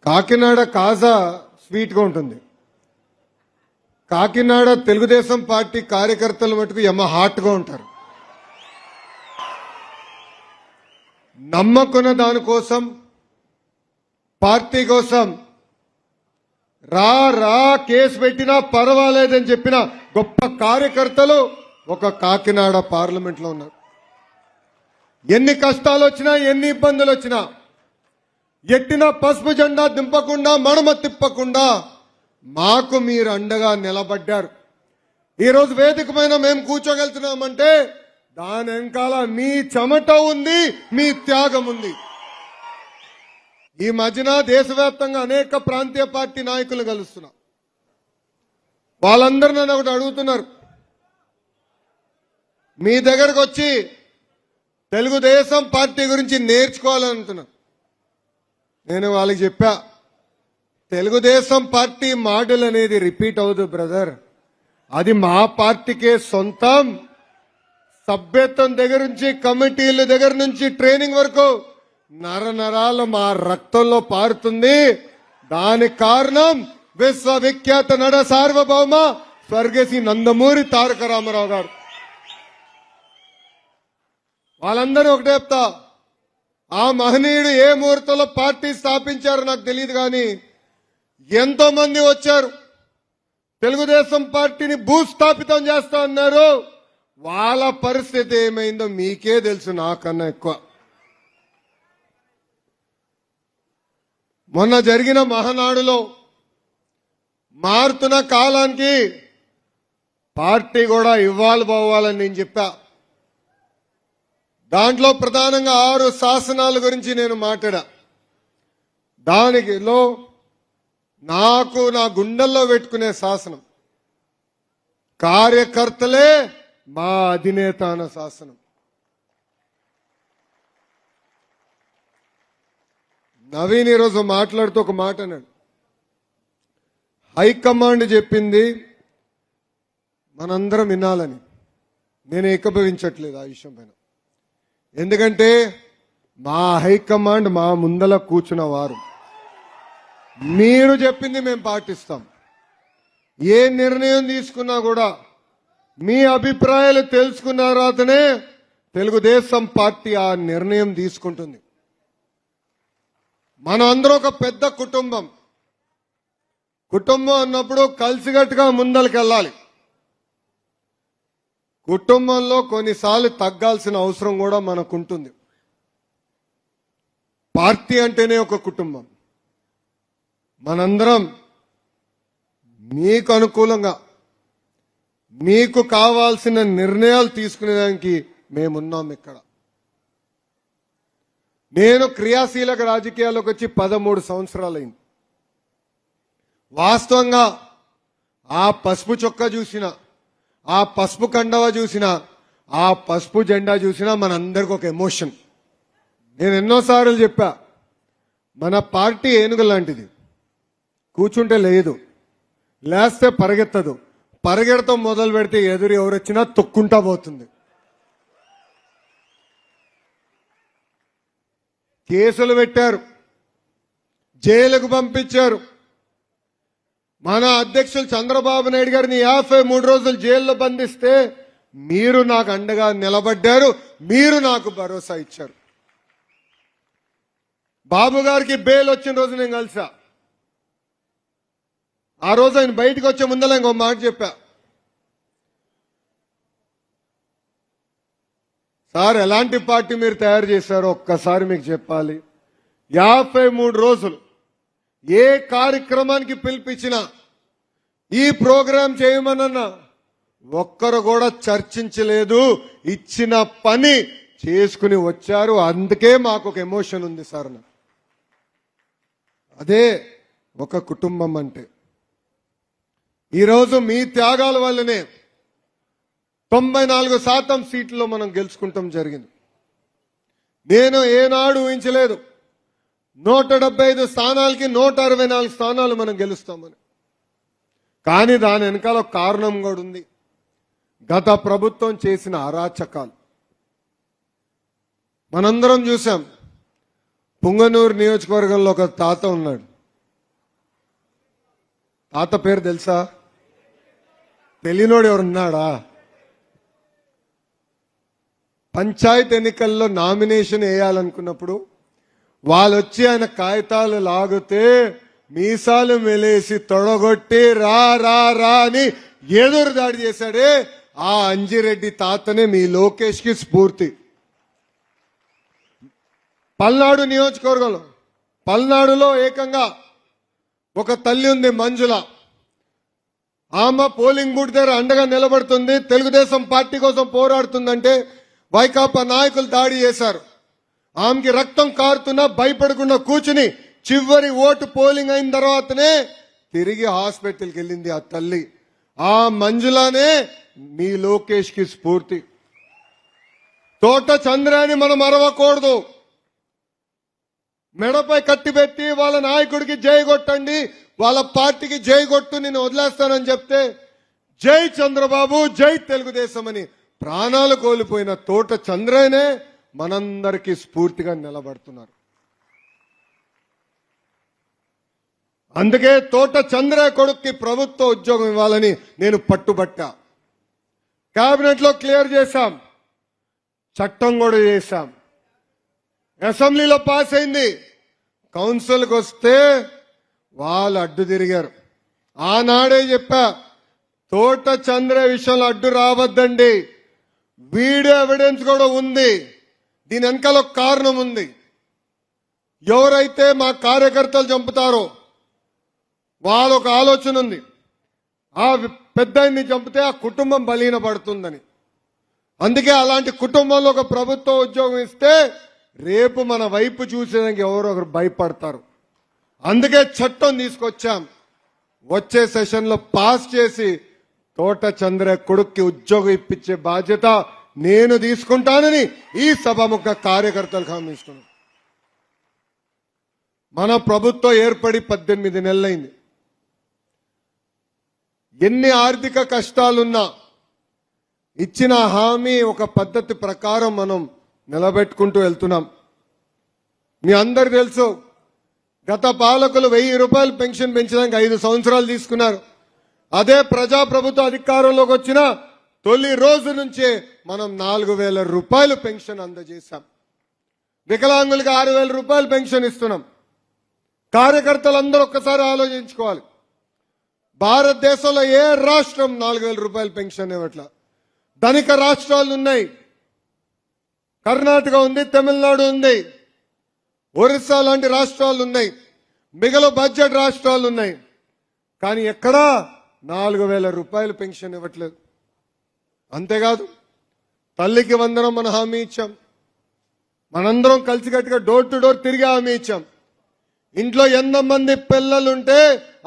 కాకినాడ కాజా స్వీట్గా ఉంటుంది. కాకినాడ తెలుగుదేశం పార్టీ కార్యకర్తలు మటుకు హాట్గా ఉంటారు. నమ్మకున్న దానికోసం, పార్టీ కోసం రా రా కేసు పెట్టినా పర్వాలేదని చెప్పిన గొప్ప కార్యకర్తలు ఒక కాకినాడ పార్లమెంట్లో ఉన్నారు. ఎన్ని కష్టాలు వచ్చినా, ఎన్ని ఇబ్బందులు వచ్చినా ఎట్టిన పసుపు జెండా దింపకుండా, మడమ తిప్పకుండా మాకు మీరు అండగా నిలబడ్డారు. ఈరోజు వేదిక పైన మేము కూర్చోగలుగుతున్నామంటే దాని వెనకాల మీ చెమట ఉంది, మీ త్యాగం ఉంది. ఈ మధ్యన దేశవ్యాప్తంగా అనేక ప్రాంతీయ పార్టీ నాయకులు కలుస్తున్నా. వాళ్ళందరూ నన్ను ఒకటి అడుగుతున్నారు, మీ దగ్గరకు వచ్చి తెలుగుదేశం పార్టీ గురించి నేర్చుకోవాలంటున్నారు. నేను వాళ్ళకి చెప్పా, తెలుగుదేశం పార్టీ మోడల్ అనేది రిపీట్ అవ్వదు బ్రదర్. అది మా పార్టీకే సొంతం. సభ్యత్వం దగ్గర నుంచి, కమిటీల దగ్గర నుంచి, ట్రైనింగ్ వరకు నరనరాలు మా రక్తంలో పారుతుంది. దానికి కారణం విశ్వవిఖ్యాత నట సార్వభౌమ స్వర్గశ్రీ నందమూరి తారక రామారావు గారు. వాళ్ళందరూ ఒకటే చెప్తా, ఆ మహనీయుడు ఏ ముహూర్తంలో పార్టీ స్థాపించారో నాకు తెలియదు, కానీ ఎంతో మంది వచ్చారు, తెలుగుదేశం పార్టీని భూస్థాపితం చేస్తా అన్నారు. వాళ్ళ పరిస్థితి ఏమైందో మీకే తెలుసు, నాకన్నా ఎక్కువ. మొన్న జరిగిన మహానాడులో మారుతున్న కాలానికి పార్టీ కూడా ఇవ్వాలి పోవాలని నేను చెప్పా. దాంట్లో ప్రధానంగా 6 శాసనాల గురించి నేను మాట్లాడా. దానిలో నాకు నా గుండెల్లో పెట్టుకునే శాసనం కార్యకర్తలే మా అధినేత అన్న శాసనం. నవీన్ ఈరోజు మాట్లాడుతూ ఒక మాట అన్నాడు, హైకమాండ్ చెప్పింది మనందరం వినాలని. నేను ఏకీభవించట్లేదు ఆ విషయం పైన. ఎందుకంటే మా హైకమాండ్ మా ముందల కూర్చున్న వారు. మీరు చెప్పింది మేము పాటిస్తాం. ఏ నిర్ణయం తీసుకున్నా కూడా మీ అభిప్రాయాలు తెలుసుకున్న తర్వాతనే తెలుగుదేశం పార్టీ ఆ నిర్ణయం తీసుకుంటుంది. మనం అందరూ ఒక పెద్ద కుటుంబం. కుటుంబం అన్నప్పుడు కలిసికట్టుగా ముందలకెళ్ళాలి. కుటుంబంలో కొన్నిసార్లు తగ్గాల్సిన అవసరం కూడా మనకుంటుంది. పార్టీ అంటేనే ఒక కుటుంబం. మనందరం మీకు అనుకూలంగా, మీకు కావాల్సిన నిర్ణయాలు తీసుకునేదానికి మేమున్నాం ఇక్కడ. నేను క్రియాశీలక రాజకీయాల్లోకి వచ్చి 13 సంవత్సరాలైంది. వాస్తవంగా ఆ పసుపు చొక్కా చూసిన, ఆ పసుపు కండవ చూసిన, ఆ పసుపు జెండా చూసినా మనందరికి ఒక ఎమోషన్. నేను ఎన్నోసార్లు చెప్పా, మన పార్టీ ఏనుగు లాంటిది. కూర్చుంటే లేదు, లేస్తే పరిగెత్తదు. పరిగెడతాం మొదలు పెడితే ఎదురు ఎవరొచ్చినా తొక్కుంటా పోతుంది. కేసులు పెట్టారు, జైలుకు పంపించారు. మన అధ్యక్షులు చంద్రబాబు నాయుడు గారిని 53 రోజులు జైల్లో బంధిస్తే మీరు నాకు అండగా నిలబడ్డారు, మీరు నాకు భరోసా ఇచ్చారు. బాబు గారికి బెయిల్ వచ్చిన రోజు నేను కలిసా. ఆ రోజు ఆయన బయటకు వచ్చే ముందర ఇంకో మాట చెప్పా, సార్ ఎలాంటి పార్టీ మీరు తయారు చేశారో ఒక్కసారి మీకు చెప్పాలి. 53 రోజులు ఏ కార్యక్రమానికి పిలిపించినా, ఈ ప్రోగ్రాం చేయమనన్నా ఒక్కరు కూడా చర్చించలేదు. ఇచ్చిన పని చేసుకుని వచ్చారు. అందుకే మాకు ఒక ఎమోషన్ ఉంది సార్. అదే ఒక కుటుంబం అంటే. ఈరోజు మీ త్యాగాల వల్లనే 94% సీట్లలో మనం గెలుచుకుంటాం జరిగింది. నేను ఏనాడు ఊహించలేదు 175 స్థానాలకి 164 స్థానాలు మనం గెలుస్తామని. కానీ దాని వెనకాల కారణం కూడా ఉంది. గత ప్రభుత్వం చేసిన అరాచకాలు మనందరం చూసాం. పుంగనూరు నియోజకవర్గంలో ఒక తాత ఉన్నాడు, తాత పేరు తెలుసా? తెలియనోడు ఎవరున్నాడా? పంచాయత్ ఎన్నికల్లో నామినేషన్ వేయాలనుకున్నప్పుడు వాళ్ళు వచ్చి ఆయన కాగితాలు లాగితే మీసాలు మెలేసి తొడగొట్టి రా రా రా అని ఎదురు దాడి చేశాడే ఆ అంజిరెడ్డి తాతనే మీ లోకేష్ కి స్ఫూర్తి. పల్నాడు నియోజకవర్గంలో, పల్నాడులో ఏకంగా ఒక తల్లి ఉంది మంజుల. ఆమె పోలింగ్ బూత్ దగ్గర అండగా నిలబడుతుంది, తెలుగుదేశం పార్టీ కోసం పోరాడుతుందంటే వైకాపా నాయకులు దాడి చేశారు. ఆమెకి రక్తం కారుతున్నా భయపడకుండా కూర్చుని చివరి ఓటు పోలింగ్ అయిన తర్వాతనే తిరిగి హాస్పిటల్కి వెళ్ళింది ఆ తల్లి. ఆ మంజులానే మీ లోకేష్ కి స్ఫూర్తి. తోట చంద్రాని మనం మరవకూడదు. మెడపై కట్టిపెట్టి వాళ్ళ నాయకుడికి జై కొట్టండి, వాళ్ళ పార్టీకి జై కొట్టు, నేను వదిలేస్తానని చెప్తే జై చంద్రబాబు, జై తెలుగుదేశం అని ప్రాణాలు కోల్పోయిన తోట చంద్రనే మనందరికీ స్ఫూర్తిగా నిలబడుతున్నారు. అందుకే తోట చంద్ర కొడుక్కి ప్రభుత్వ ఉద్యోగం ఇవ్వాలని నేను పట్టుబట్టా. కేబినెట్ లో క్లియర్ చేశాం, చట్టం కూడా చేశాం, అసెంబ్లీలో పాస్ అయింది. కౌన్సిల్కి వస్తే వాళ్ళు అడ్డు తిరిగారు. ఆనాడే చెప్పా, తోట చంద్ర విషయంలో అడ్డు రావద్దండి. వీడియో ఎవిడెన్స్ కూడా ఉంది, దీని వెనకాల ఒక కారణం ఉంది. ఎవరైతే మా కార్యకర్తలు చంపుతారో వాళ్ళ ఒక ఆలోచన ఉంది, ఆ పెద్దాన్ని చంపితే ఆ కుటుంబం బలీన పడుతుందని. అందుకే అలాంటి కుటుంబంలో ఒక ప్రభుత్వ ఉద్యోగం ఇస్తే రేపు మన వైపు చూసేదానికి ఎవరో ఒకరు భయపడతారు. అందుకే చట్టం తీసుకొచ్చాం, వచ్చే సెషన్ లో పాస్ చేసి తోట చంద్ర కొడుక్కి ఉద్యోగం ఇప్పించే బాధ్యత నేను తీసుకుంటానని ఈ సభాముఖ కార్యకర్తలకు హామీ ఇస్తున్నాను. మన ప్రభుత్వం ఏర్పడి 18 నెలలైంది. ఎన్ని ఆర్థిక కష్టాలున్నా ఇచ్చిన హామీ ఒక పద్ధతి ప్రకారం మనం నిలబెట్టుకుంటూ వెళ్తున్నాం. మీ అందరు తెలుసు, గత పాలకులు 1000 రూపాయలు పెన్షన్ పెంచడానికి 5 సంవత్సరాలు తీసుకున్నారు. అదే ప్రజాప్రభుత్వ అధికారంలోకి వచ్చిన తొలి రోజు నుంచే మనం 4000 రూపాయలు పెన్షన్ అందజేశాం. వికలాంగులకి 6000 రూపాయలు పెన్షన్ ఇస్తున్నాం. కార్యకర్తలందరూ ఒక్కసారి ఆలోచించుకోవాలి, భారతదేశంలో ఏ రాష్ట్రం 4000 రూపాయలు పెన్షన్ ఇవ్వట్లా. ధనిక రాష్ట్రాలు ఉన్నాయి, కర్ణాటక ఉంది, తమిళనాడు ఉంది, ఒరిస్సా లాంటి రాష్ట్రాలు ఉన్నాయి, మిగిలిన బడ్జెట్ రాష్ట్రాలు ఉన్నాయి. కానీ ఎక్కడా 4000 రూపాయలు పెన్షన్ ఇవ్వట్లేదు. అంతేకాదు, తల్లికి వందనం మనం హామీ ఇచ్చాం. మనందరం కలిసికట్టుగా డోర్ టు డోర్ తిరిగి హామీ ఇచ్చాం. ఇంట్లో ఎంతమంది పిల్లలుంటే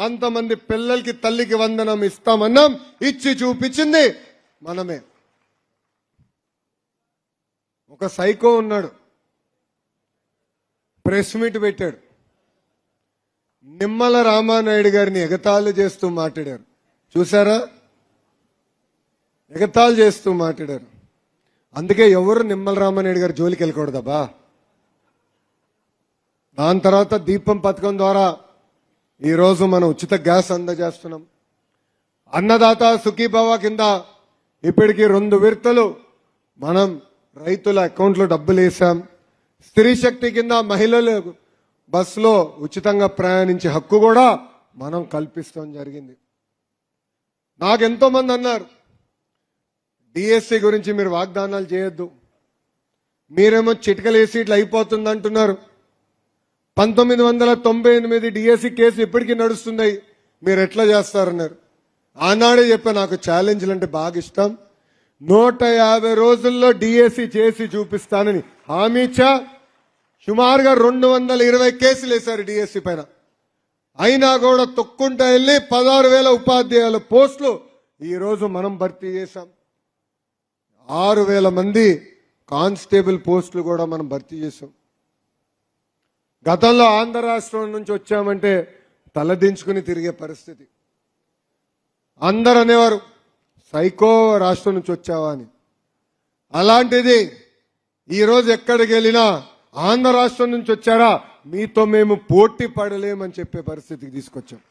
అంతమంది పిల్లలకి తల్లికి వందనం ఇస్తామన్నాం. ఇచ్చి చూపించింది మనమే. ఒక సైకో ఉన్నాడు, ప్రెస్ మీట్ పెట్టాడు, నిమ్మల రామానాయుడు గారిని ఎగతాళి చేస్తూ మాట్లాడారు. చూసారా? ఎగతాళి చేస్తూ మాట్లాడారు. అందుకే ఎవరు నిమ్మల రామానాయుడు గారి జోలికి వెళ్ళకూడదబ్బా. దాని తర్వాత దీపం పథకం ద్వారా ఈరోజు మనం ఉచిత గ్యాస్ అందజేస్తున్నాం. అన్నదాత సుఖీభవ కింద ఇప్పటికీ 2 విడతలు మనం రైతుల అకౌంట్లో డబ్బులు వేసాం. స్త్రీ శక్తి కింద మహిళలు బస్సులో ఉచితంగా ప్రయాణించే హక్కు కూడా మనం కల్పిస్తాం జరిగింది. నాకెంతో మంది అన్నారు, డిఎస్సి గురించి మీరు వాగ్దానాలు చేయొద్దు, మీరేమో చిటికలేసి ఇట్లా అయిపోతుంది అంటున్నారు. 1998 డిఎస్సి కేసు ఇప్పటికీ నడుస్తున్నాయి, మీరు ఎట్లా చేస్తారన్నారు. ఆనాడే చెప్పా, నాకు ఛాలెంజ్లు అంటే బాగా ఇష్టం, 150 రోజుల్లో డిఎస్సి చేసి చూపిస్తానని హామీ ఇచ్చా. సుమారుగా 220 కేసులు వేశారు డిఎస్సి పైన. అయినా కూడా తొక్కుంటా వెళ్ళి 16,000 ఉపాధ్యాయుల పోస్టులు ఈ రోజు మనం భర్తీ చేశాం. 6,000 మంది కానిస్టేబుల్ పోస్టులు కూడా మనం భర్తీ చేశాం. గతంలో ఆంధ్ర రాష్ట్రం నుంచి వచ్చామంటే తలదించుకుని తిరిగే పరిస్థితి. అందరు అనేవారు, సైకో రాష్ట్రం నుంచి వచ్చావా అని. అలాంటిది ఈరోజు ఎక్కడికి వెళ్ళినా ఆంధ్ర రాష్ట్రం నుంచి వచ్చారా, మీతో మేము పోటీ పడలేమని చెప్పే పరిస్థితికి తీసుకొచ్చాం.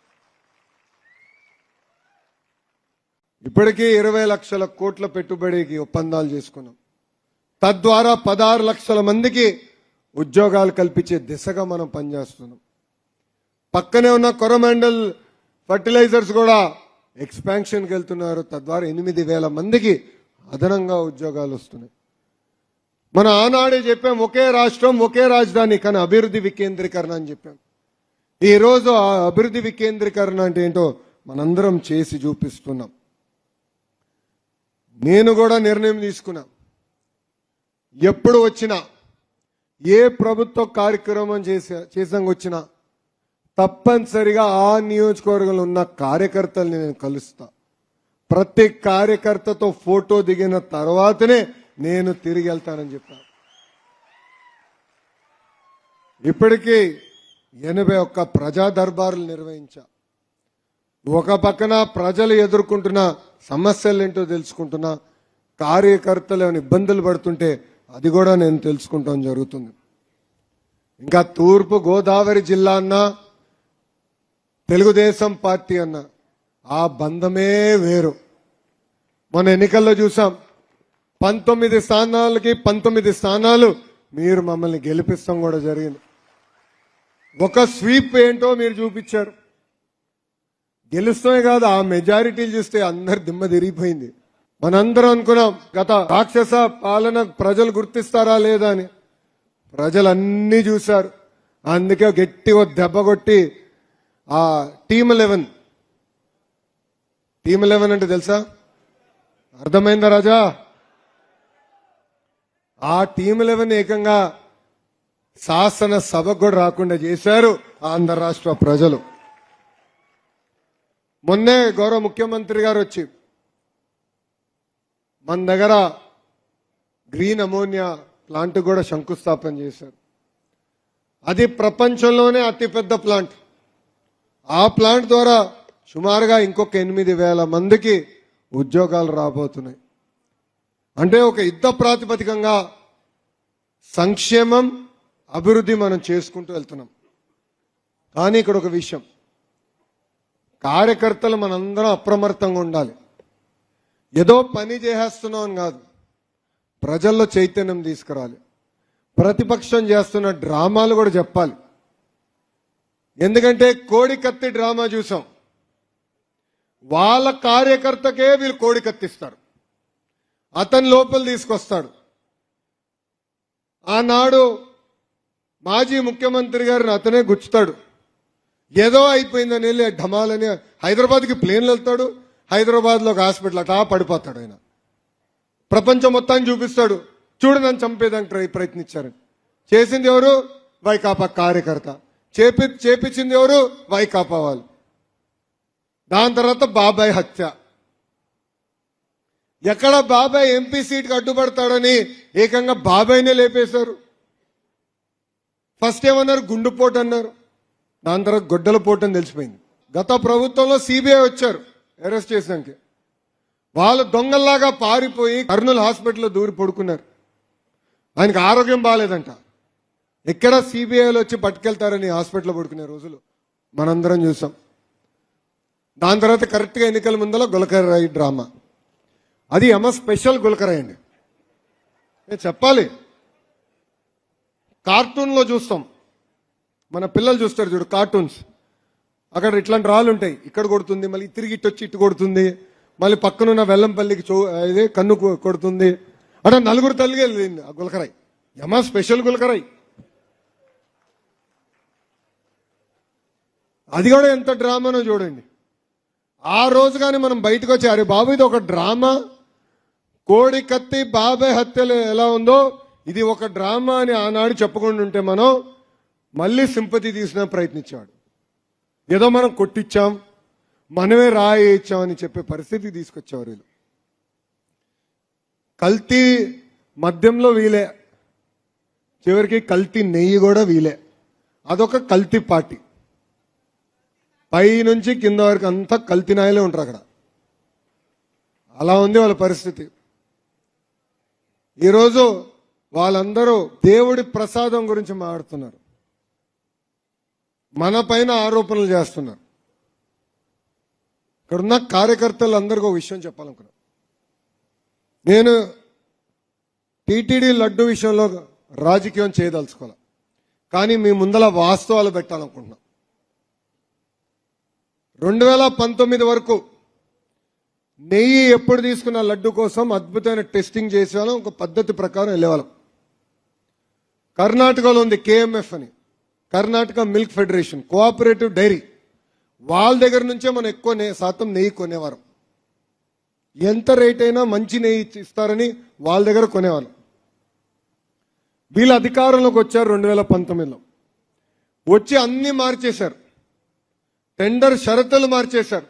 ఇప్పటికీ 20 లక్షల కోట్ల పెట్టుబడికి ఒప్పందాలు చేసుకున్నాం. తద్వారా 16 లక్షల మందికి ఉద్యోగాలు కల్పించే దిశగా మనం పనిచేస్తున్నాం. పక్కనే ఉన్న కొరమాండల్ ఫర్టిలైజర్స్ కూడా ఎక్స్పాన్షన్కి వెళ్తున్నారు. తద్వారా 8,000 మందికి అదనంగా ఉద్యోగాలు వస్తున్నాయి. మన ఆనాడే చెప్పాం, ఒకే రాష్ట్రం ఒకే రాజధాని, కానీ అభివృద్ధి వికేంద్రీకరణ అని చెప్పాం. ఈరోజు ఆ అభివృద్ధి వికేంద్రీకరణ అంటే ఏంటో మనందరం చేసి చూపిస్తున్నాం. నేను కూడా నిర్ణయం తీసుకున్నా, ఎప్పుడు వచ్చినా ఏ ప్రభుత్వ కార్యక్రమం చేసాక వచ్చినా తప్పనిసరిగా ఆ నియోజకవర్గంలో ఉన్న కార్యకర్తల్ని నేను కలుస్తా. ప్రతి కార్యకర్తతో ఫోటో దిగిన తర్వాతనే నేను తిరిగి వెళ్తానని చెప్పాను. ఇప్పటికీ 81 ప్రజా దర్బారులు నిర్వహించా. ఒక పక్కన ప్రజలు ఎదుర్కొంటున్న సమస్యలేంటో తెలుసుకుంటున్నా, కార్యకర్తలు ఏమైనా ఇబ్బందులు పడుతుంటే అది కూడా నేను తెలుసుకుంటాం జరుగుతుంది. ఇంకా తూర్పు గోదావరి జిల్లా అన్నా తెలుగుదేశం పార్టీ అన్న ఆ బంధమే వేరు. మన ఎన్నికల్లో చూసాం, 19 స్థానాలకి 19 స్థానాలు మీరు మమ్మల్ని గెలిపిస్తాం కూడా జరిగింది. ఒక స్వీప్ ఏంటో మీరు చూపించారు. గెలుస్తామే కాదు, ఆ మెజారిటీలు చూస్తే అందరి దిమ్మ తిరిగిపోయింది. మనందరం అనుకున్నాం గత రాక్షస పాలన ప్రజలు గుర్తిస్తారా లేదా అని. ప్రజలు అన్నీ చూశారు. అందుకే గట్టిగా దెబ్బ కొట్టి ఆ టీమ్ 11 అంటే తెలుసా? అర్థమైందా రాజా? ఆ టీమ్ 11 ఏకంగా శాసన సభకు కూడా రాకుండా చేశారు ఆంధ్ర రాష్ట్ర ప్రజలు. మొన్నే గౌరవ ముఖ్యమంత్రి గారు వచ్చి మన దగ్గర గ్రీన్ అమోనియా ప్లాంట్ కూడా శంకుస్థాపన చేశారు. అది ప్రపంచంలోనే అతిపెద్ద ప్లాంట్. ఆ ప్లాంట్ ద్వారా సుమారుగా ఇంకొక 8,000 మందికి ఉద్యోగాలు రాబోతున్నాయి. అంటే ఒక యుద్ధ ప్రాతిపదికంగా సంక్షేమం అభివృద్ధి మనం చేసుకుంటూ వెళ్తున్నాం. కానీ ఇక్కడ ఒక విషయం, కార్యకర్తలు మనందరం అప్రమత్తంగా ఉండాలి. ఏదో పని చేసేస్తున్నాం అని కాదు, ప్రజల్లో చైతన్యం తీసుకురాలి. ప్రతిపక్షం చేస్తున్న డ్రామాలు కూడా చెప్పాలి. ఎందుకంటే కోడి కత్తి డ్రామా చూసాం. వాళ్ళ కార్యకర్తకే వీళ్ళు కోడి కత్తిస్తారు, అతని లోపల తీసుకొస్తాడు. ఆనాడు మాజీ ముఖ్యమంత్రి గారిని అతనే గుచ్చుతాడు. ఏదో అయిపోయిందని వెళ్ళి ఢమాలని హైదరాబాద్కి ప్లేన్లు వెళ్తాడు. హైదరాబాద్లో ఒక హాస్పిటల్ అటా పడిపోతాడు. ఆయన ప్రపంచం మొత్తాన్ని చూపిస్తాడు, చూడు నన్ను చంపేదానికి ప్రయత్నించారని. చేసింది ఎవరు? వైకాపా కార్యకర్త. చేపించింది ఎవరు? వైకాపా వాళ్ళు. దాని తర్వాత బాబాయ్ హత్య. ఎక్కడ బాబాయ్ ఎంపీ సీట్కి అడ్డుపడతాడని ఏకంగా బాబాయ్నే లేపేశారు. ఫస్ట్ ఏమన్నారు? గుండుపోటు అన్నారు. దాని తర్వాత గొడ్డల పోటు అని తెలిసిపోయింది. గత ప్రభుత్వంలో సిబిఐ వచ్చారు అరెస్ట్ చేసినాక. వాళ్ళు దొంగల్లాగా పారిపోయి కర్నూలు హాస్పిటల్లో దూరి పడుకున్నారు. ఆయనకు ఆరోగ్యం బాగాలేదంట. ఎక్కడ సిబిఐలు వచ్చి పట్టుకెళ్తారని హాస్పిటల్లో పడుకునే రోజులు మనందరం చూసాం. దాని తర్వాత కరెక్ట్గా ఎన్నికల ముందర గులకరాయి డ్రామా. అది స్పెషల్ గులకరాయి అండి. నేను చెప్పాలి, కార్టూన్లో చూస్తాం, మన పిల్లలు చూస్తారు చూడు కార్టూన్స్. అక్కడ ఇట్లాంటి రాళ్ళు ఉంటాయి, ఇక్కడ కొడుతుంది, మళ్ళీ తిరిగి ఇటు వచ్చి ఇటు కొడుతుంది, మళ్ళీ పక్కనున్న వెల్లంపల్లికి ఇదే కన్ను కొడుతుంది. అంటే 4 తల్లిగా వెళ్ళింది ఆ గులకరాయి. స్పెషల్ గులకరాయి. అది కూడా ఎంత డ్రామానో చూడండి. ఆ రోజు కానీ మనం బయటకు వచ్చి అరే బాబు ఇది ఒక డ్రామా, కోడి కత్తి బాబాయ్ హత్యలు ఎలా ఉందో ఇది ఒక డ్రామా అని ఆనాడు చెప్పుకుంటూ ఉంటే మనం మళ్ళీ సింపతి తీసిన ప్రయత్నించాడు. ఏదో మనం కొట్టించాం, మనమే రాయి ఇచ్చామని చెప్పే పరిస్థితికి తీసుకొచ్చేవారు వీళ్ళు. కల్తీ మద్యంలో వీలే, చివరికి కల్తీ నెయ్యి కూడా వీలే. అదొక కల్తీ పార్టీ. పై నుంచి కింద వరకు అంతా కల్తీ నాయలే ఉంటారు అక్కడ. అలా ఉంది వాళ్ళ పరిస్థితి. ఈరోజు వాళ్ళందరూ దేవుడి ప్రసాదం గురించి మాట్లాడుతున్నారు, మన పైన ఆరోపణలు చేస్తున్నారు. ఇక్కడున్న కార్యకర్తలు అందరికీ ఒక విషయం చెప్పాలనుకున్నా. నేను టీటీడీ లడ్డు విషయంలో రాజకీయం చేయదలుచుకోవాలి, కానీ మీ ముందల వాస్తవాలు పెట్టాలనుకుంటున్నాం. 2019 వరకు నెయ్యి ఎప్పుడు తీసుకున్న లడ్డు కోసం అద్భుతమైన టెస్టింగ్ చేసేవాళ్ళం, ఒక పద్ధతి ప్రకారం వెళ్ళేవాళ్ళం. కర్ణాటకలో ఉంది KMF అని, Karnataka milk federation cooperative dairy. వాళ్ళ దగ్గర నుంచే మనం ఎక్కువ శాతం నెయ్యి కొనేవారు. ఎంత రేట్ అయినా మంచి నెయ్యి ఇస్తారని వాళ్ళ దగ్గర కొనేవాళ్ళం. వీళ్ళ అధికారంలోకి వచ్చారు 2019లో. వచ్చి అన్ని మార్చేశారు, టెండర్ షరతులు మార్చేశారు.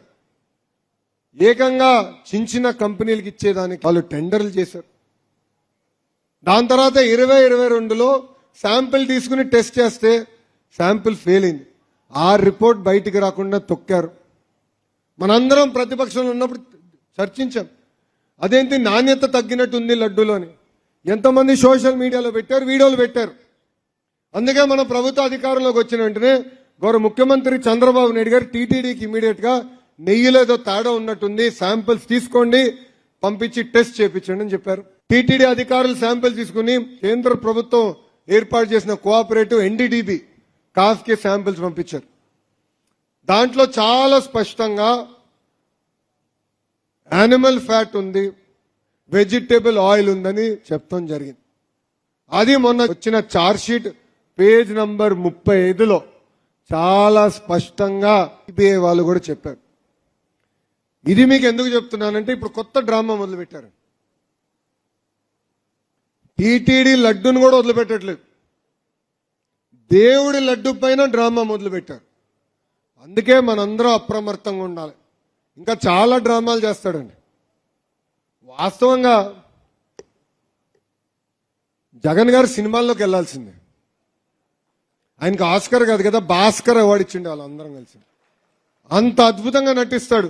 ఏకంగా చిన్న కంపెనీలకు ఇచ్చేదానికి వాళ్ళు టెండర్లు చేశారు. దాని తర్వాత 2022లో శాంపిల్ తీసుకుని టెస్ట్ చేస్తే శాంపిల్ ఫెయిల్ అయింది. ఆ రిపోర్ట్ బయటికి రాకుండా తొక్కారు. మనందరం ప్రతిపక్షంలో ఉన్నప్పుడు చర్చించాం, అదేంటి నాణ్యత తగ్గినట్టు ఉంది లడ్డూలోని. ఎంతమంది సోషల్ మీడియాలో పెట్టారు, వీడియోలు పెట్టారు. అందుకే మన ప్రభుత్వ అధికారంలోకి వచ్చిన వెంటనే గౌరవ ముఖ్యమంత్రి చంద్రబాబు నాయుడు గారు టీటీడీకి ఇమీడియట్ గా నెయ్యిలో ఏదో తేడా ఉన్నట్టుంది, శాంపిల్స్ తీసుకోండి, పంపించి టెస్ట్ చేయించండి అని చెప్పారు. టీటీడీ అధికారులు శాంపిల్ తీసుకుని కేంద్ర ప్రభుత్వం ఏర్పాటు చేసిన కోఆపరేటివ్ NDDB కాఫ్కి శాంపిల్స్ పంపించారు. దాంట్లో చాలా స్పష్టంగా యానిమల్ ఫ్యాట్ ఉంది, వెజిటేబుల్ ఆయిల్ ఉందని చెప్తాం జరిగింది. అది మొన్న వచ్చిన ఛార్జ్ షీట్ పేజ్ నంబర్ 35లో చాలా స్పష్టంగా సిబిఐ వాళ్ళు కూడా చెప్పారు. ఇది మీకు ఎందుకు చెప్తున్నానంటే ఇప్పుడు కొత్త డ్రామా మొదలుపెట్టారు. టీటీడీ లడ్డును కూడా వదిలిపెట్టట్లేదు, దేవుడి లడ్డు పైన డ్రామా మొదలుపెట్టారు. అందుకే మనందరం అప్రమత్తంగా ఉండాలి. ఇంకా చాలా డ్రామాలు చేస్తాడండి. వాస్తవంగా జగన్ గారు సినిమాల్లోకి వెళ్లాల్సిందే. ఆయనకు ఆస్కర్ కాదు కదా, భాస్కర్ అవార్డు ఇచ్చిండే వాళ్ళందరం కలిసి. అంత అద్భుతంగా నటిస్తాడు.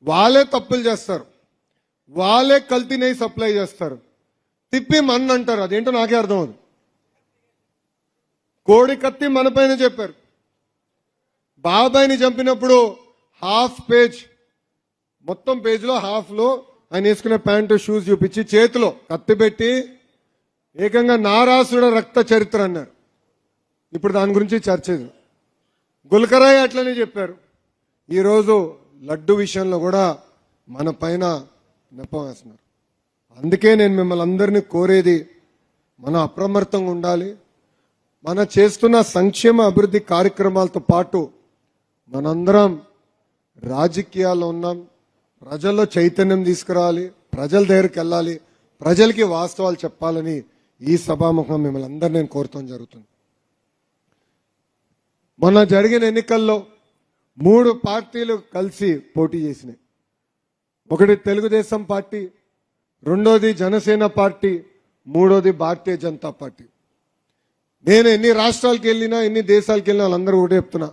వాళ్ళే తప్పులు చేస్తారు, వాళ్ళే కల్తీ నెయ్యి సప్లై చేస్తారు, తిప్పి మన్ అంటారు. అదేంటో నాకే అర్థం అవుతుంది. కోడి కత్తి మన పైన చెప్పారు. బాబాయిని చంపినప్పుడు హాఫ్ పేజ్, మొత్తం పేజ్లో హాఫ్లో ఆయన వేసుకునే ప్యాంటు షూస్ చూపించి చేతిలో కత్తి పెట్టి ఏకంగా నారాసుడ రక్త చరిత్ర అన్నారు. ఇప్పుడు దాని గురించి చర్చ. గుల్కరాయ్ అట్లనే చెప్పారు. ఈరోజు లడ్డు విషయంలో కూడా మన పైన నెపం వేస్తున్నారు. అందుకే నేను మిమ్మల్ని అందరినీ కోరేది, మనం అప్రమత్తంగా ఉండాలి. మన చేస్తున్న సంక్షేమ అభివృద్ధి కార్యక్రమాలతో పాటు మనందరం రాజకీయాల్లో ఉన్నాం, ప్రజల్లో చైతన్యం తీసుకురావాలి, ప్రజల దగ్గరికి వెళ్ళాలి, ప్రజలకి వాస్తవాలు చెప్పాలని ఈ సభాముఖం మిమ్మల్ని అందరినీ నేను కోరటం జరుగుతుంది. మొన్న జరిగిన ఎన్నికల్లో 3 పార్టీలు కలిసి పోటీ చేసినాయి. ఒకటి తెలుగుదేశం పార్టీ, రెండోది జనసేన పార్టీ, మూడోది భారతీయ జనతా పార్టీ. నేను ఎన్ని రాష్ట్రాలకు వెళ్ళినా, ఎన్ని దేశాలకు వెళ్ళినా వాళ్ళందరూ ఒకటే చెప్తున్నా,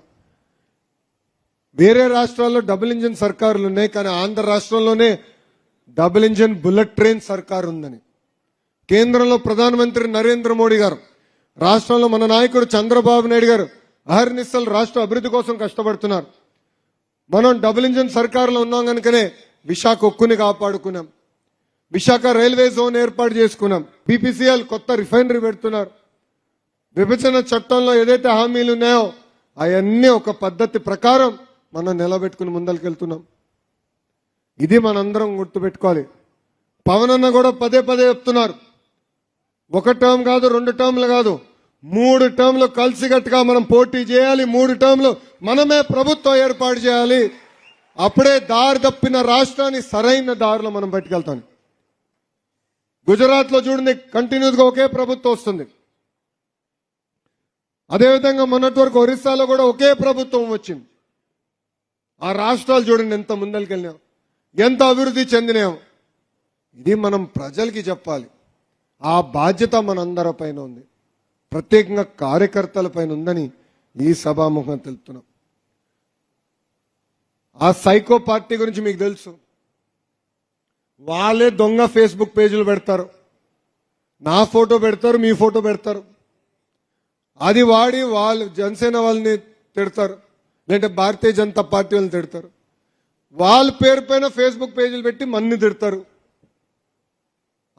వేరే రాష్ట్రాల్లో డబుల్ ఇంజిన్ సర్కారులు ఉన్నాయి, కానీ ఆంధ్ర రాష్ట్రంలోనే డబుల్ ఇంజిన్ బుల్లెట్ ట్రైన్ సర్కారు ఉందని. కేంద్రంలో ప్రధానమంత్రి నరేంద్ర మోడీ గారు, రాష్ట్రంలో మన నాయకుడు చంద్రబాబు నాయుడు గారు అహర్నిశలు రాష్ట్ర అభివృద్ధి కోసం కష్టపడుతున్నారు. మనం డబుల్ ఇంజిన్ సర్కారులో ఉన్నాం కనుకనే విశాఖ ఉక్కుని కాపాడుకున్నాం, విశాఖ రైల్వే జోన్ ఏర్పాటు చేసుకున్నాం, BPCL కొత్త రిఫైనరీ పెడుతున్నారు. విభజన చట్టంలో ఏదైతే హామీలు ఉన్నాయో అవన్నీ ఒక పద్ధతి ప్రకారం మనం నిలబెట్టుకుని ముందరికెళ్తున్నాం. ఇది మనందరం గుర్తుపెట్టుకోవాలి. పవన్ అన్న కూడా పదే పదే చెప్తున్నారు, 1 టర్మ్ కాదు, 2 టర్మ్లు కాదు, 3 టర్మ్లు కలిసికట్టుగా మనం పోటీ చేయాలి. 3 టర్మ్లు మనమే ప్రభుత్వం ఏర్పాటు చేయాలి. అప్పుడే దారి తప్పిన రాష్ట్రాన్ని సరైన దారిలో మనం పట్టుకెళ్తాం. గుజరాత్ లో చూడండి, కంటిన్యూస్గా ఒకే ప్రభుత్వం వస్తుంది. అదేవిధంగా మొన్నటి వరకు ఒరిస్సాలో కూడా ఒకే ప్రభుత్వం వచ్చింది. ఆ రాష్ట్రాలు చూడండి ఎంత ముందరికెళ్ళినాం, ఎంత అభివృద్ధి చెందినాం. ఇది మనం ప్రజలకి చెప్పాలి. ఆ బాధ్యత మనందరి పైన ఉంది, ప్రత్యేకంగా కార్యకర్తల పైన ఉందని ఈ సభాముఖం తెలుపుతున్నాం. ఆ సైకో పార్టీ గురించి మీకు తెలుసు. వాళ్ళే దొంగ ఫేస్బుక్ పేజీలు పెడతారు, నా ఫోటో పెడతారు, మీ ఫోటో పెడతారు. అది వాడి వాళ్ళు జనసేన వాళ్ళని తిడతారు, లేదంటే భారతీయ జనతా పార్టీ వాళ్ళని తిడతారు. వాళ్ళ పేరు పైన ఫేస్బుక్ పేజీలు పెట్టి మన్ని తిడతారు.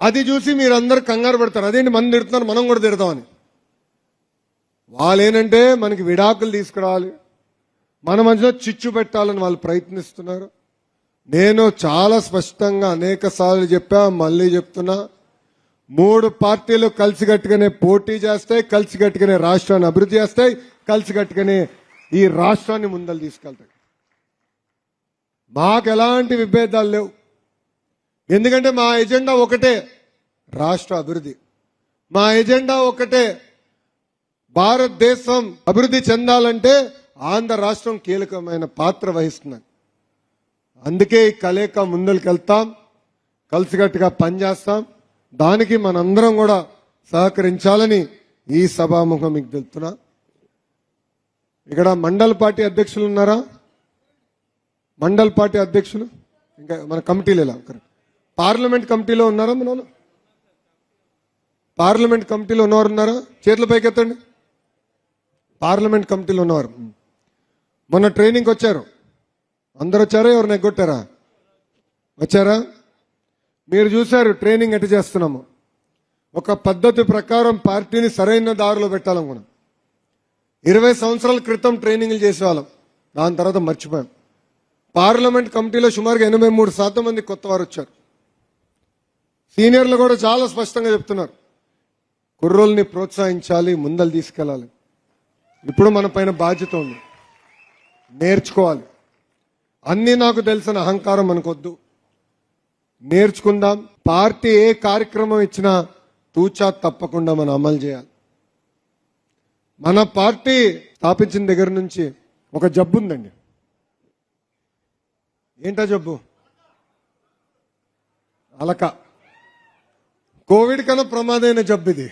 అది చూసి మీరందరూ కంగారు పడతారు, అదేంటి మన్ని తిడుతున్నారు మనం కూడా తిడతామని. వాళ్ళు ఏంటంటే మనకి విడాకులు తీసుకురావాలి, మన మధ్యలో చిచ్చు పెట్టాలని వాళ్ళు ప్రయత్నిస్తున్నారు. నేను చాలా స్పష్టంగా అనేక సార్లు చెప్పా, మళ్ళీ చెప్తున్నా, 3 పార్టీలు కలిసికట్టుగానే పోటీ చేస్తాయి, కలిసికట్టుగానే రాష్ట్రాన్ని అభివృద్ధి చేస్తాయి, కలిసికట్టుగానే ఈ రాష్ట్రాన్ని ముందలు తీసుకెళ్తాయి. మాకు ఎలాంటి విభేదాలు లేవు. ఎందుకంటే మా ఎజెండా ఒకటే, రాష్ట్ర అభివృద్ధి. మా ఎజెండా ఒకటే, భారతదేశం అభివృద్ధి చెందాలంటే ఆంధ్ర రాష్ట్రం కీలకమైన పాత్ర వహిస్తుంది. అందుకే ఈ కలేక ముందరికెళ్తాం, కలిసికట్టుగా పనిచేస్తాం. దానికి మనందరం కూడా సహకరించాలని ఈ సభాముఖం మీకు తెలుపుతున్నా. ఇక్కడ మండల పార్టీ అధ్యక్షులు ఉన్నారా? మండల పార్టీ అధ్యక్షులు ఇంకా మన కమిటీలో పార్లమెంట్ కమిటీలో ఉన్నారా? మన పార్లమెంట్ కమిటీలో ఉన్నవారు ఉన్నారా? చేతుల పైకెత్తండి. పార్లమెంట్ కమిటీలో ఉన్నవారు మొన్న ట్రైనింగ్కి వచ్చారు. అందరు వచ్చారా? ఎవరిని ఎగ్గొట్టారా? వచ్చారా? మీరు చూశారు ట్రైనింగ్ ఎట్ట చేస్తున్నాము. ఒక పద్ధతి ప్రకారం పార్టీని సరైన దారిలో పెట్టాలనుకున్నాం. 20 సంవత్సరాల క్రితం ట్రైనింగ్లు చేసేవాళ్ళం, దాని తర్వాత మర్చిపోయాం. పార్లమెంట్ కమిటీలో సుమారుగా 83% మంది కొత్త వారు వచ్చారు. సీనియర్లు కూడా చాలా స్పష్టంగా చెప్తున్నారు, కుర్రోల్ని ప్రోత్సహించాలి, ముందలు తీసుకెళ్ళాలి. ఇప్పుడు మన పైన బాధ్యత ఉంది, నేర్చుకోవాలి. అన్నీ నాకు తెలిసిన అహంకారం మనకొద్దు, నేర్చుకుందాం. పార్టీ ఏ కార్యక్రమం ఇచ్చినా తూచా తప్పకుండా మనం అమలు చేయాలి. మన పార్టీ స్థాపించిన దగ్గర నుంచి ఒక జబ్బు ఉందండి. ఏంటా జబ్బు? అలక. కోవిడ్ కన్నా ప్రమాదమైన జబ్బు ఇది.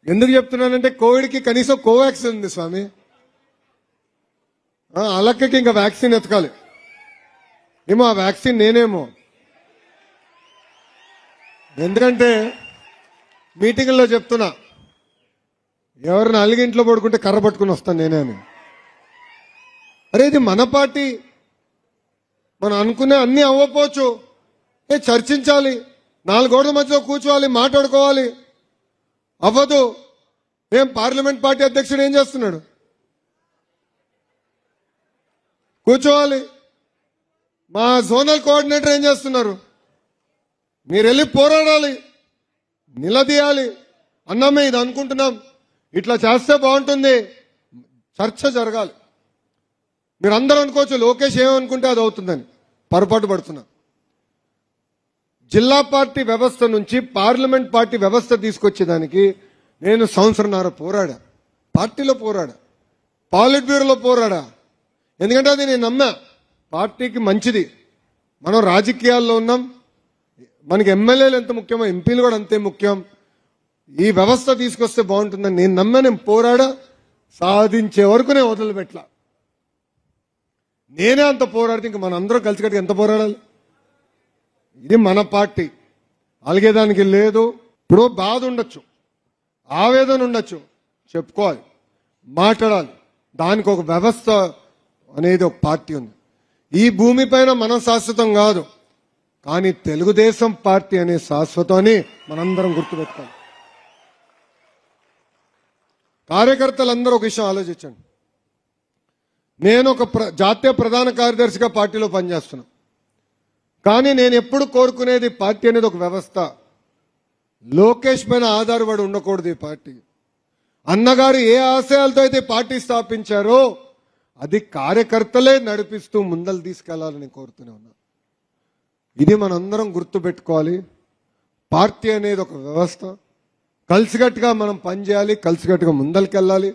ఎందుకు చెప్తున్నానంటే కోవిడ్కి కనీసం కోవాక్సిన్ ఉంది స్వామి, అలక్కకి ఇంకా వ్యాక్సిన్ ఎతకాలి. ఏమో ఆ వ్యాక్సిన్ నేనేమో. ఎందుకంటే మీటింగ్లో చెప్తున్నా, ఎవరిని అలిగింట్లో పడుకుంటే కర్ర పట్టుకుని వస్తాను నేనే అని. అరే ఇది మన పార్టీ, మనం అనుకునే అన్నీ అవ్వకపోవచ్చు, చర్చించాలి, 4 గోడల మధ్యలో కూర్చోవాలి, మాట్లాడుకోవాలి. అవ్వదు. ఏం పార్లమెంట్ పార్టీ అధ్యక్షుడు ఏం చేస్తున్నాడు? కూర్చోవాలి. మా జోనల్ కోఆర్డినేటర్ ఏం చేస్తున్నారు? మీరు వెళ్ళి పోరాడాలి, నిలదీయాలి. అన్నామే ఇది అనుకుంటున్నాం, ఇట్లా చేస్తే బాగుంటుంది, చర్చ జరగాలి. మీరు అందరూ అనుకోవచ్చు లోకేష్ ఏమనుకుంటే అది అవుతుందని, పొరపాటు పడుతున్నా. జిల్లా పార్టీ వ్యవస్థ నుంచి పార్లమెంట్ పార్టీ వ్యవస్థ తీసుకొచ్చేదానికి నేను 1.5 సంవత్సరాలు పోరాడా, పార్టీలో పోరాడా, పాలిట్ బ్యూరోలో పోరాడా. ఎందుకంటే అది నేను నమ్మా, పార్టీకి మంచిది. మనం రాజకీయాల్లో ఉన్నాం, మనకి ఎమ్మెల్యేలు ఎంత ముఖ్యమో ఎంపీలు కూడా అంతే ముఖ్యం. ఈ వ్యవస్థ తీసుకొస్తే బాగుంటుందని నేను నమ్మా, నేను పోరాడా. సాధించే వరకు నేను వదిలిపెట్టలా. నేనే అంత పోరాడితే ఇంక మన అందరూ కలిసికట్టుగా ఎంత పోరాడాలి? ఇది మన పార్టీ, అలిగేదానికి లేదు. ఇప్పుడు బాధ ఉండొచ్చు, ఆవేదన ఉండొచ్చు, చెప్పుకోవాలి, మాట్లాడాలి. దానికి ఒక వ్యవస్థ అనేది ఒక పార్టీ ఉంది. ఈ భూమి పైన మనం శాశ్వతం కాదు, కానీ తెలుగుదేశం పార్టీ అనే శాశ్వతం అని మనందరం గుర్తుపెట్టుకోవాలి. కార్యకర్తలందరూ ఒక విషయం ఆలోచించండి. నేను ఒక జాతీయ ప్రధాన కార్యదర్శిగా పార్టీలో పనిచేస్తున్నా, కానీ నేను ఎప్పుడు కోరుకునేది పార్టీ అనేది ఒక వ్యవస్థ. లోకేష్ పైన ఆధారపడి ఉండకూడదు ఈ పార్టీ. అన్నగారు ఏ ఆశయాలతో అయితే పార్టీ స్థాపించారో అది కార్యకర్తలే నడిపిస్తూ ముందలు తీసుకెళ్లాలని కోరుతూనే ఉన్నా. ఇది మనందరం గుర్తుపెట్టుకోవాలి. పార్టీ అనేది ఒక వ్యవస్థ, కలిసికట్టుగా మనం పనిచేయాలి, కలిసికట్టుగా ముందరికెళ్ళాలి.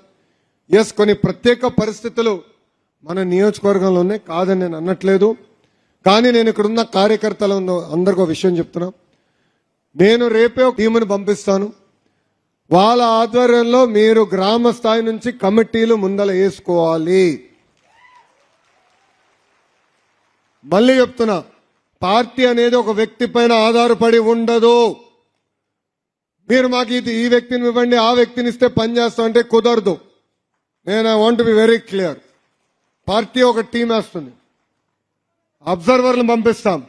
ఎస్, కొన్ని ప్రత్యేక పరిస్థితులు మన నియోజకవర్గంలో ఉన్నాయి, కాదని నేను అనట్లేదు. కానీ నేను ఇక్కడున్న కార్యకర్తలు అందరికీ ఒక విషయం చెప్తున్నా. నేను రేపే ఒక టీముని పంపిస్తాను. వాళ్ళ ఆధ్వర్యంలో మీరు గ్రామ స్థాయి నుంచి కమిటీలు ముందల వేసుకోవాలి. మళ్ళీ చెప్తున్నా, పార్టీ అనేది ఒక వ్యక్తి పైన ఆధారపడి ఉండదు. మీరు మాకు ఈ వ్యక్తిని ఇవ్వండి, ఆ వ్యక్తిని ఇస్తే పనిచేస్తాం అంటే కుదరదు. నేను I want be very clear. Party ఒక టీం వేస్తుంది, అబ్జర్వర్లను పంపిస్తాం.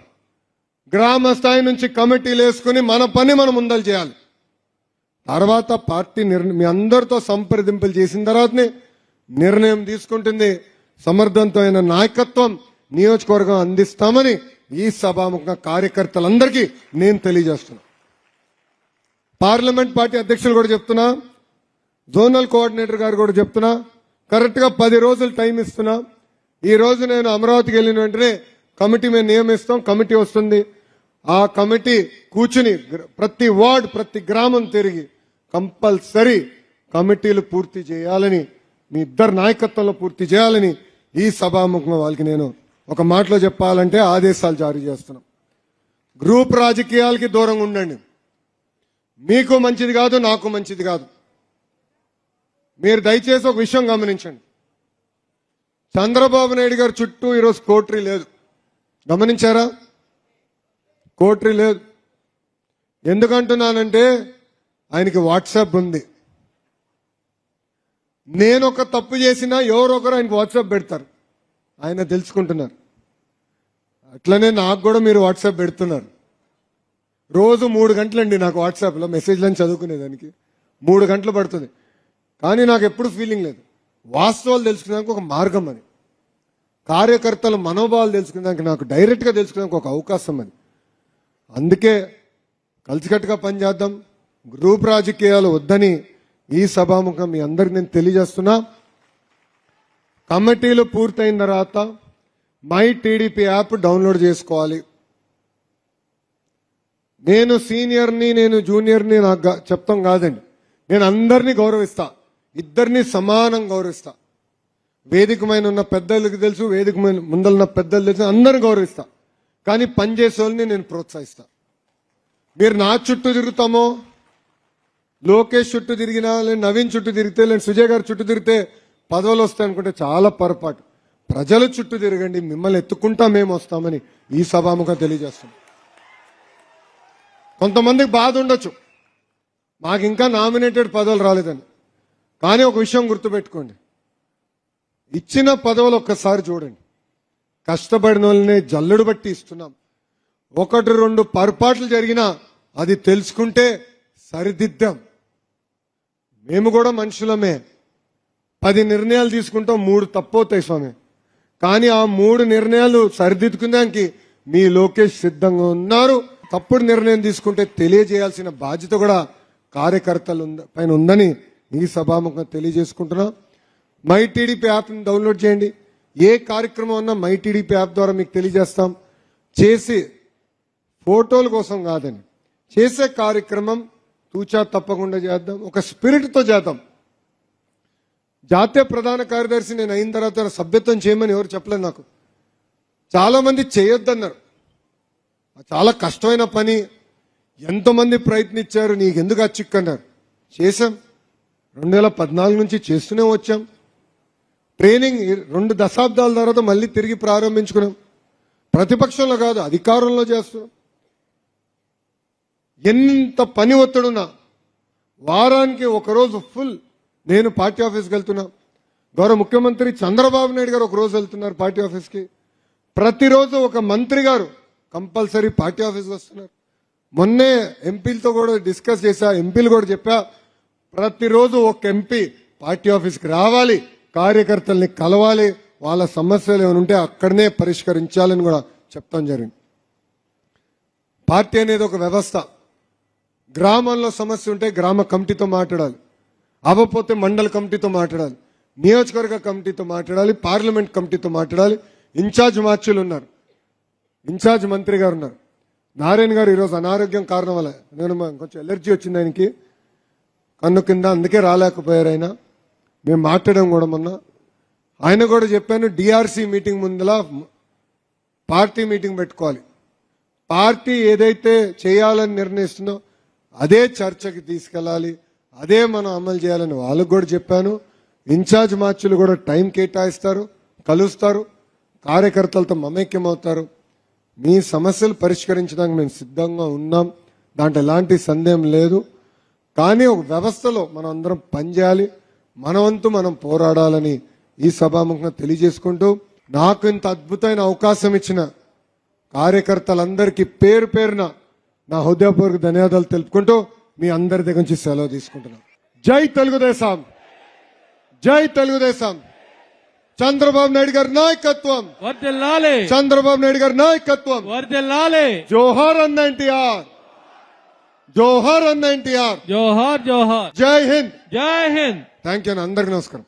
గ్రామ స్థాయి నుంచి కమిటీలు వేసుకుని మన పని మనం ముందలు చేయాలి. తర్వాత పార్టీ మీ అందరితో సంప్రదింపులు చేసిన తర్వాతనే నిర్ణయం తీసుకుంటుంది. సమర్థవంతమైన నాయకత్వం నియోజకవర్గం అందిస్తామని ఈ సభాముఖ కార్యకర్తలందరికీ నేను తెలియజేస్తున్నా. పార్లమెంట్ పార్టీ అధ్యక్షులు కూడా చెప్తున్నా, జోనల్ కోఆర్డినేటర్ గారు కూడా చెప్తున్నా, కరెక్ట్ గా 10 రోజులు టైం ఇస్తున్నా. ఈ రోజు నేను అమరావతికి వెళ్ళిన వెంటనే కమిటీ మేము నియమిస్తాం. కమిటీ వస్తుంది. ఆ కమిటీ కూర్చుని ప్రతి వార్డ్ ప్రతి గ్రామం తిరిగి కంపల్సరీ కమిటీలు పూర్తి చేయాలని, మీ ఇద్దరు నాయకత్వంలో పూర్తి చేయాలని ఈ సభాముఖంగా వాళ్ళకి నేను ఒక మాటలో చెప్పాలంటే ఆదేశాలు జారీ చేస్తున్నాం. గ్రూప్ రాజకీయాలకి దూరంగా ఉండండి. మీకు మంచిది కాదు, నాకు మంచిది కాదు. మీరు దయచేసి ఒక విషయం గమనించండి. చంద్రబాబు నాయుడు గారు చుట్టూ ఈరోజు కోటరీ లేదు. గమనించారా? కోటరీ లేదు. ఎందుకంటున్నానంటే ఆయనకి వాట్సాప్ ఉంది. నేను ఒక తప్పు చేసినా ఎవరో ఒకరు ఆయనకు వాట్సాప్ పెడతారు. ఆయన తెలుసుకుంటున్నారు. అట్లనే నాకు కూడా మీరు వాట్సాప్ పెడుతున్నారు. రోజు 3 గంటలండి నాకు వాట్సాప్లో మెసేజ్లను చదువుకునేదానికి 3 గంటలు పడుతుంది. కానీ నాకు ఎప్పుడు ఫీలింగ్ లేదు. వాస్తవాలు తెలుసుకునేందుకు ఒక మార్గం అని, కార్యకర్తల మనోభావాలు తెలుసుకునేదానికి నాకు డైరెక్ట్గా తెలుసుకునేందుకు ఒక అవకాశం అని. అందుకే కలిసికట్టుగా పనిచేద్దాం. గ్రూప్ రాజకీయాలు వద్దని ఈ సభాముఖం మీ అందరికి నేను తెలియజేస్తున్నా. కమిటీలు పూర్తయిన తర్వాత మై టీడీపీ యాప్ డౌన్లోడ్ చేసుకోవాలి. నేను సీనియర్ని, నేను జూనియర్ని నాకు చెప్తాం కాదండి. నేను అందరినీ గౌరవిస్తా, ఇద్దరిని సమానం గౌరవిస్తా. వేదికమైన ఉన్న పెద్దలకు తెలుసు, వేదికమైన ముందలున్న పెద్దలు తెలుసు, అందరిని గౌరవిస్తా. కానీ పనిచేసే వాళ్ళని నేను ప్రోత్సహిస్తా. మీరు నా చుట్టూ తిరుగుతామో, లోకేష్ చుట్టూ తిరిగినా, లేదా నవీన్ చుట్టూ తిరిగితే, లేదా సుజయ్ గారు చుట్టూ తిరిగితే పదవులు వస్తాయనుకుంటే చాలా పొరపాటు. ప్రజల చుట్టూ తిరగండి, మిమ్మల్ని ఎత్తుకుంటా మేము వస్తామని ఈ సభాముఖంగా తెలియజేస్తాం. కొంతమందికి బాధ ఉండొచ్చు, మాకు ఇంకా నామినేటెడ్ పదవులు రాలేదని. కానీ ఒక విషయం గుర్తుపెట్టుకోండి, ఇచ్చిన పదవులు ఒక్కసారి చూడండి. కష్టపడిన వాళ్ళని జల్లెడు బట్టి ఇస్తున్నాం. 1-2 పొరపాట్లు జరిగినా అది తెలుసుకుంటే సరిదిద్దాం. మేము కూడా మనుషులమే. 10 నిర్ణయాలు తీసుకుంటాం, 3 తప్పవుతాయి స్వామి. కానీ ఆ 3 నిర్ణయాలు సరిదిద్దుకునేదానికి మీ లోకేష్ సిద్ధంగా ఉన్నారు. తప్పుడు నిర్ణయం తీసుకుంటే తెలియజేయాల్సిన బాధ్యత కూడా కార్యకర్తలు పైన ఉందని ఈ సభాముఖంగా తెలియజేసుకుంటున్నా. మై టీడీపీ యాప్ని డౌన్లోడ్ చేయండి. ఏ కార్యక్రమం ఉన్నా మై టీడీపీ యాప్ ద్వారా మీకు తెలియజేస్తాం. చేసి ఫోటోల కోసం కాదని, చేసే కార్యక్రమం తూచా తప్పకుండా చేద్దాం, ఒక స్పిరిట్తో చేద్దాం. జాతీయ ప్రధాన కార్యదర్శి నేను అయిన తర్వాత సభ్యత్వం చేయమని ఎవరు చెప్పలేదు నాకు. చాలా మంది చేయొద్దన్నారు. చాలా కష్టమైన పని, ఎంతమంది ప్రయత్నించారు, నీకు ఎందుకు అన్నారు. చేశాం. 2014 నుంచి చేస్తూనే వచ్చాం. ట్రైనింగ్ 2 దశాబ్దాల తర్వాత మళ్ళీ తిరిగి ప్రారంభించుకున్నాం. ప్రతిపక్షంలో కాదు, అధికారంలో చేస్తున్నాం. ఎంత పని ఒత్తిడున్నా వారానికి 1 రోజు ఫుల్ నేను పార్టీ ఆఫీస్కి వెళ్తున్నా. గౌరవ ముఖ్యమంత్రి చంద్రబాబు నాయుడు గారు 1 రోజు వెళ్తున్నారు పార్టీ ఆఫీస్కి. ప్రతిరోజు ఒక మంత్రి గారు కంపల్సరీ పార్టీ ఆఫీస్కి వస్తున్నారు. మొన్నే ఎంపీలతో కూడా డిస్కస్ చేశా, ఎంపీలు కూడా చెప్పా, ప్రతిరోజు ఒక ఎంపీ పార్టీ ఆఫీస్కి రావాలి, కార్యకర్తల్ని కలవాలి, వాళ్ళ సమస్యలు ఏమైనా ఉంటే అక్కడనే పరిష్కరించాలని కూడా చెప్తాం జరిగింది. పార్టీ అనేది ఒక వ్యవస్థ. గ్రామంలో సమస్య ఉంటే గ్రామ కమిటీతో మాట్లాడాలి, అవ్వకపోతే మండల కమిటీతో మాట్లాడాలి, నియోజకవర్గ కమిటీతో మాట్లాడాలి, పార్లమెంట్ కమిటీతో మాట్లాడాలి. ఇన్ఛార్జ్ మార్చులు ఉన్నారు, ఇన్ఛార్జ్ మంత్రి గారు ఉన్నారు. నారాయణ గారు ఈరోజు అనారోగ్యం కారణం వల్ల నేను కొంచెం ఎలర్జీ వచ్చింది ఆయనకి కన్ను కింద, అందుకే రాలేకపోయారు ఆయన. మేము మాట్లాడడం కూడా మొన్న ఆయన కూడా చెప్పాను, డిఆర్సీ మీటింగ్ ముందల పార్టీ మీటింగ్ పెట్టుకోవాలి, పార్టీ ఏదైతే చేయాలని నిర్ణయిస్తుందో అదే చర్చకి తీసుకెళ్ళాలి, అదే మనం అమలు చేయాలని వాళ్ళకు కూడా చెప్పాను. ఇన్ఛార్జ్ మార్చులు కూడా టైం కేటాయిస్తారు, కలుస్తారు, కార్యకర్తలతో మమేక్యం అవుతారు. మీ సమస్యలు పరిష్కరించడానికి మేము సిద్ధంగా ఉన్నాం, దాంట్లో ఎలాంటి సందేహం లేదు. కానీ ఒక వ్యవస్థలో మనం అందరం పనిచేయాలి, మన వంతు మనం పోరాడాలని ఈ సభాముఖంగా తెలియజేసుకుంటూ, నాకు ఇంత అద్భుతమైన అవకాశం ఇచ్చిన కార్యకర్తలందరికీ పేరు పేరున నా హృదయపూర్వక ధన్యవాదాలు తెలుపుకుంటూ మీ అందరి దగ్గర నుంచి సెలవు తీసుకుంటున్నాను. జై తెలుగుదేశం, జై తెలుగుదేశం. చంద్రబాబు నాయుడు గారి నాయకత్వం, వర్ధిల్లాలి, చంద్రబాబు నాయుడు గారి నాయకత్వం. వర్ధిల్లాలి. జోహార్ అన్న ఎన్టీఆర్, జోహార్ అన్న ఎన్టీఆర్. జోహార్ జోహార్. జై హింద్. జై హింద్. థ్యాంక్ యూ అన్న, అందరికి నమస్కారం.